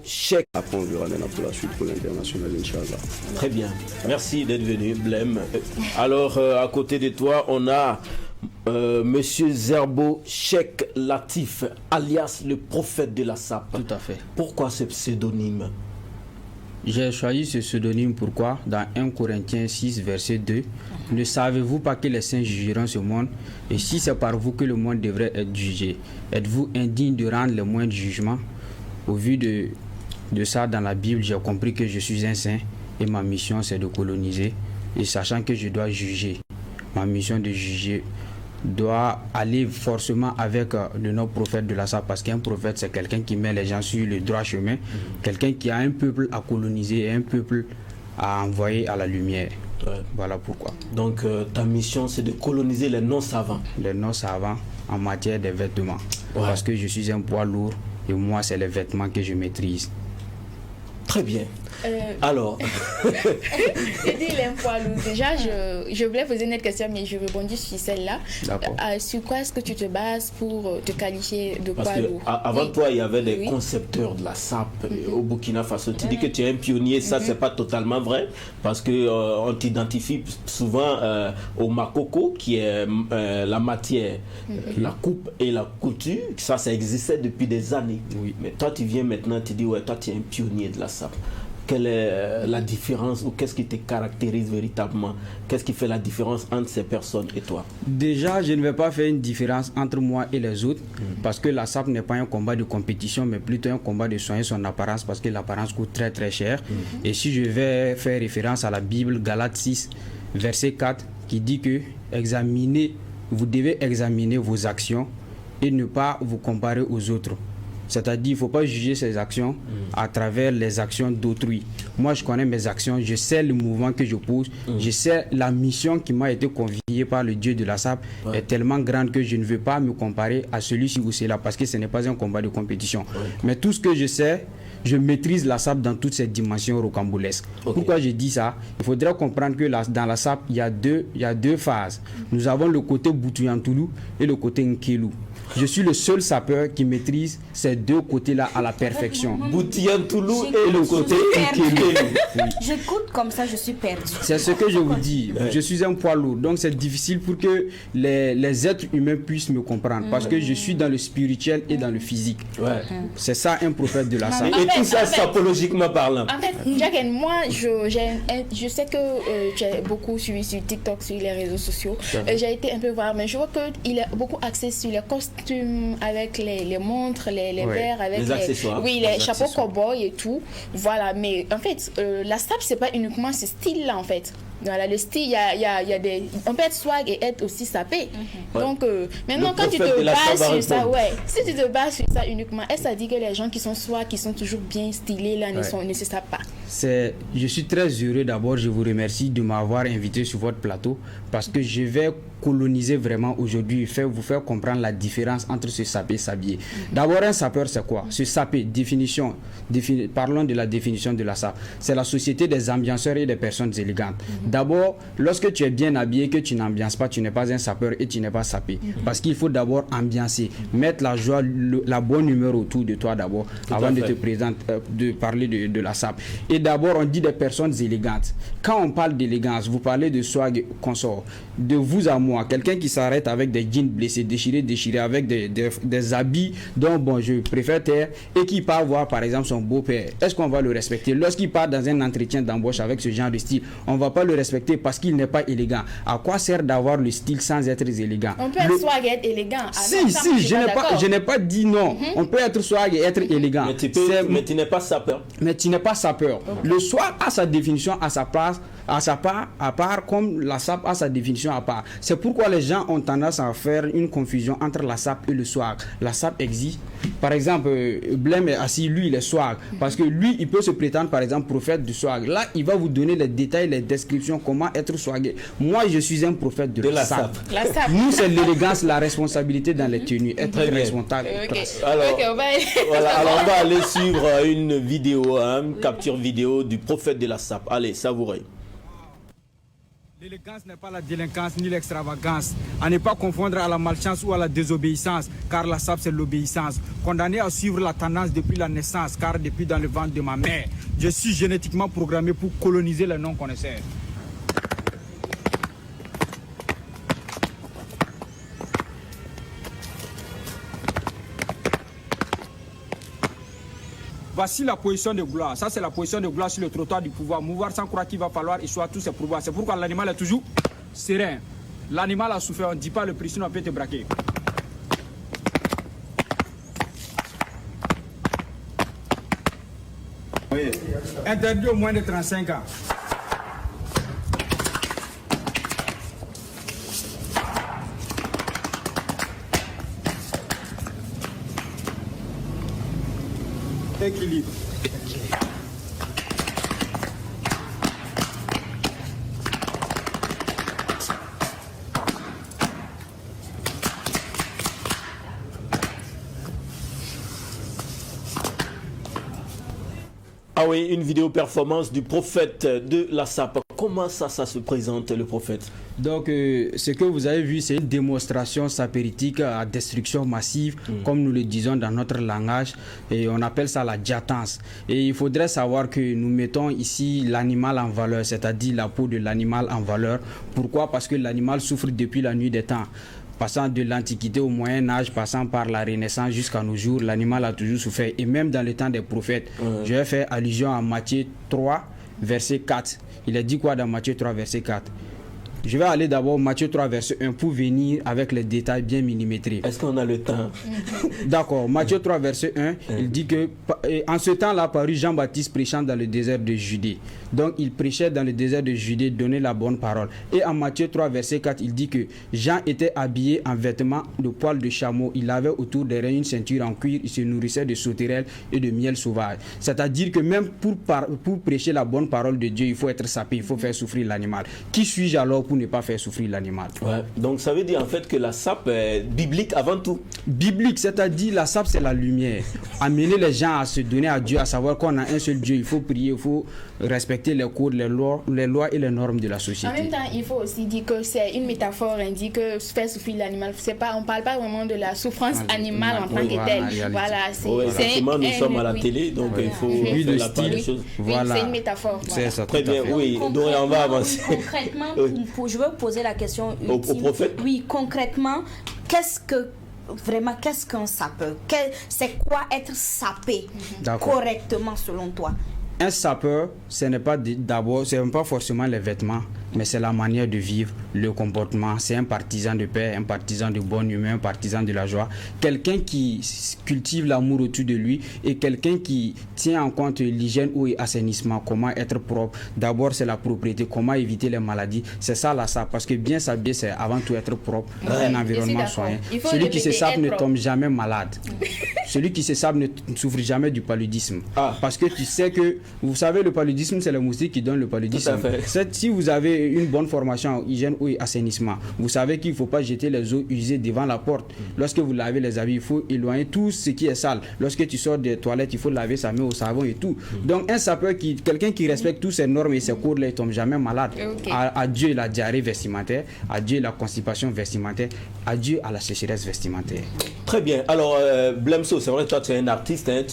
Cheikh. Après, on verra maintenant pour la suite pour l'international, Inch'Allah. Très bien. Merci d'être venu, Blême. Alors, à côté de toi, on a Monsieur Zerbo Cheikh Latif, alias le prophète de la SAP. Tout à fait. Pourquoi ce pseudonyme? J'ai choisi ce pseudonyme pourquoi dans 1 Corinthiens 6, verset 2, ne savez-vous pas que les saints jugeront ce monde? Et si c'est par vous que le monde devrait être jugé, êtes-vous indigne de rendre le moindre jugement? Au vu de ça, dans la Bible, j'ai compris que je suis un saint et ma mission c'est de coloniser. Et sachant que je dois juger, ma mission de juger doit aller forcément avec le nom prophète de la SAP, parce qu'un prophète c'est quelqu'un qui met les gens sur le droit chemin, quelqu'un qui a un peuple à coloniser et un peuple à envoyer à la lumière. Ouais. Voilà pourquoi. Donc ta mission c'est de coloniser les non-savants. Les non-savants en matière de vêtements. Ouais. Parce que je suis un poids lourd et moi c'est les vêtements que je maîtrise. Très bien. Alors, j'ai dit les poids lourds. Déjà, je voulais poser une autre question, mais je rebondis sur celle-là. Sur quoi est-ce que tu te bases pour te qualifier de poids lourd? Avant toi, il y avait des concepteurs de la SAP au Burkina Faso. Tu dis que tu es un pionnier, ça, c'est pas totalement vrai, parce que on t'identifie souvent au makoko, qui est la matière, la coupe et la couture. Ça existait depuis des années. Oui. Mais toi, tu viens maintenant, tu dis, ouais, toi, tu es un pionnier de la SAP. Quelle est la différence ou qu'est-ce qui te caractérise véritablement? Qu'est-ce qui fait la différence entre ces personnes et toi? Déjà, je ne vais pas faire une différence entre moi et les autres, parce que la SAP n'est pas un combat de compétition, mais plutôt un combat de soigner son apparence, parce que l'apparence coûte très très cher. Et si je vais faire référence à la Bible, Galates 6, verset 4, qui dit que vous devez examiner vos actions et ne pas vous comparer aux autres. C'est-à-dire, il ne faut pas juger ses actions à travers les actions d'autrui. Moi, je connais mes actions, je sais le mouvement que je pose, je sais la mission qui m'a été confiée par le Dieu de la SAP est tellement grande que je ne veux pas me comparer à celui-ci ou cela, parce que ce n'est pas un combat de compétition. Mais tout ce que je sais, je maîtrise la SAP dans toutes ses dimensions rocambolesques. Pourquoi je dis ça? Il faudrait comprendre que dans la SAP, il y a deux phases. Nous avons le côté Boutouyantoulou et le côté Nkelou. Je suis le seul sapeur qui maîtrise ces deux côtés-là à la perfection. Boutouyantoulou et le côté Nkelou. J'écoute comme ça, je suis perdu. C'est ce que je vous dis. Je suis un poids lourd. Donc c'est difficile pour que les êtres humains puissent me comprendre. Parce que je suis dans le spirituel et dans le physique. C'est ça un prophète de la SAP. Et tout ça, sapologiquement parlant. En fait, Jack, moi, je sais que tu as beaucoup suivi sur TikTok, sur les réseaux sociaux. J'ai été un peu voir, mais je vois qu'il est beaucoup axé sur les costumes, avec les montres, les verres, avec les accessoires. Oui, les chapeaux cow-boy et tout. Voilà, mais en fait, la SAP, c'est pas uniquement ce style-là, en fait. Voilà, le style, il y a des... On peut être swag et être aussi sapé. Donc, maintenant, quand tu te bases sur ça, si tu te bases sur ça uniquement, est-ce que ça dit que les gens qui sont swag, qui sont toujours bien stylés, là, ne se sapent pas? Je suis très heureux d'abord, je vous remercie de m'avoir invité sur votre plateau, parce que je vais coloniser vraiment aujourd'hui, vous faire comprendre la différence entre se saper et s'habiller. D'abord, un sapeur, c'est quoi? Se saper, parlons de la définition de la SAP. C'est la société des ambianceurs et des personnes élégantes. D'abord, lorsque tu es bien habillé, que tu n'ambiances pas, tu n'es pas un sapeur et tu n'es pas sapé. Parce qu'il faut d'abord ambiancer, mettre la joie, la bonne humeur autour de toi d'abord, avant de te présenter, de parler de la SAP. Et d'abord, on dit des personnes élégantes. Quand on parle d'élégance, vous parlez de swag consort. De vous à moi, quelqu'un qui s'arrête avec des jeans blessés, déchirés, avec des habits dont je préfère taire, et qui part voir par exemple son beau-père, est-ce qu'on va le respecter? Lorsqu'il part dans un entretien d'embauche avec ce genre de style, on ne va pas le respecter parce qu'il n'est pas élégant. À quoi sert d'avoir le style sans être élégant? On peut être swag et être élégant. Je n'ai pas dit non. On peut être swag et être élégant. Mais tu n'es pas sapeur. Mais tu n'es pas sapeur. Le swag a sa définition à sa place, à part, comme la SAP a sa définition à part. C'est pourquoi les gens ont tendance à faire une confusion entre la SAP et le swag. La SAP existe. Par exemple, Blême est assis, lui il est swag. Parce que lui, il peut se prétendre par exemple prophète du swag. Là, il va vous donner les détails, les descriptions, comment être swagué. Moi, je suis un prophète de la SAP. Nous, c'est l'élégance, la responsabilité dans les tenues. Être responsable. Alors, on va aller suivre une vidéo, une capture vidéo du prophète de la SAP. Allez, savourez. L'élégance n'est pas la délinquance ni l'extravagance. À ne pas confondre à la malchance ou à la désobéissance, car la SAP c'est l'obéissance. Condamné à suivre la tendance depuis la naissance, car depuis dans le ventre de ma mère, je suis génétiquement programmé pour coloniser les non-connaisseurs. Voici la position de gloire. Ça, c'est la position de gloire sur le trottoir du pouvoir. Mouvoir sans croire qu'il va falloir échouer tous ses pouvoirs. C'est pourquoi l'animal est toujours serein. L'animal a souffert, on ne dit pas le prix, sinon on peut te braquer. Oui. Interdit au moins de 35 ans. Équilibre. Ah oui, une vidéo performance du prophète de la SAP. Comment ça se présente, le prophète? Donc, ce que vous avez vu, c'est une démonstration sapéritique à destruction massive, comme nous le disons dans notre langage, et on appelle ça la diatance. Et il faudrait savoir que nous mettons ici l'animal en valeur, c'est-à-dire la peau de l'animal en valeur. Pourquoi? Parce que l'animal souffre depuis la nuit des temps. Passant de l'Antiquité au Moyen-Âge, passant par la Renaissance jusqu'à nos jours, l'animal a toujours souffert. Et même dans le temps des prophètes, je vais faire allusion à Matthieu 3, verset 4. Il a dit quoi dans Matthieu 3, verset 4? Je vais aller d'abord Matthieu 3, verset 1 pour venir avec les détails bien millimétrés. Est-ce qu'on a le temps? D'accord. Matthieu 3, verset 1, il dit que en ce temps-là parut Jean-Baptiste prêchant dans le désert de Judée. Donc il prêchait dans le désert de Judée, donnait la bonne parole. Et en Matthieu 3, verset 4, il dit que Jean était habillé en vêtements de poils de chameau. Il avait autour des reins une ceinture en cuir. Il se nourrissait de sauterelles et de miel sauvage. C'est-à-dire que même pour prêcher la bonne parole de Dieu, il faut être sapé, il faut faire souffrir l'animal. Qui suis-je alors pour ne pas faire souffrir l'animal? Ouais. Donc ça veut dire en fait que la SAP est biblique avant tout. Biblique, c'est-à-dire la SAP c'est la lumière. Amener les gens à se donner à Dieu, à savoir qu'on a un seul Dieu. Il faut prier, il faut respecter les codes, les lois et les normes de la société. En même temps, il faut aussi dire que c'est une métaphore, on dit que faire souffrir l'animal. On ne parle pas vraiment de la souffrance animale en tant que telle. Voilà, nous sommes à la télé, donc il faut faire la part des choses. Voilà. Oui, c'est une métaphore. C'est ça, très bien, oui. Donc on va avancer. Concrètement, je veux poser la question ultime. Au prophète? Oui, concrètement, qu'est-ce qu'un sapeur? C'est quoi être sapé correctement selon toi? Un sapeur, ce n'est pas d'abord, c'est pas forcément les vêtements, mais c'est la manière de vivre, le comportement. C'est un partisan de paix, un partisan de bonne humeur, un partisan de la joie. Quelqu'un qui cultive l'amour autour de lui et quelqu'un qui tient en compte l'hygiène ou l'assainissement, comment être propre. D'abord, c'est la propriété, comment éviter les maladies. C'est ça la SAP, parce que bien s'habiller, c'est avant tout être propre, un environnement soigné. Celui qui se sape ne tombe jamais malade. Celui qui se sape ne souffre jamais du paludisme. Parce que tu sais que, vous savez, le paludisme, c'est le moustique qui donne le paludisme. Si vous avez une bonne formation en hygiène ou assainissement, vous savez qu'il ne faut pas jeter les eaux usées devant la porte. Lorsque vous lavez les habits, il faut éloigner tout ce qui est sale. Lorsque tu sors des toilettes, il faut laver sa main au savon et tout. Donc un sapeur, quelqu'un qui respecte toutes ces normes et ces codes-là, il ne tombe jamais malade. Adieu la diarrhée vestimentaire, adieu la constipation vestimentaire, adieu à la sécheresse vestimentaire. Très bien. Alors, Blemso, c'est vrai que toi tu es un artiste, hein.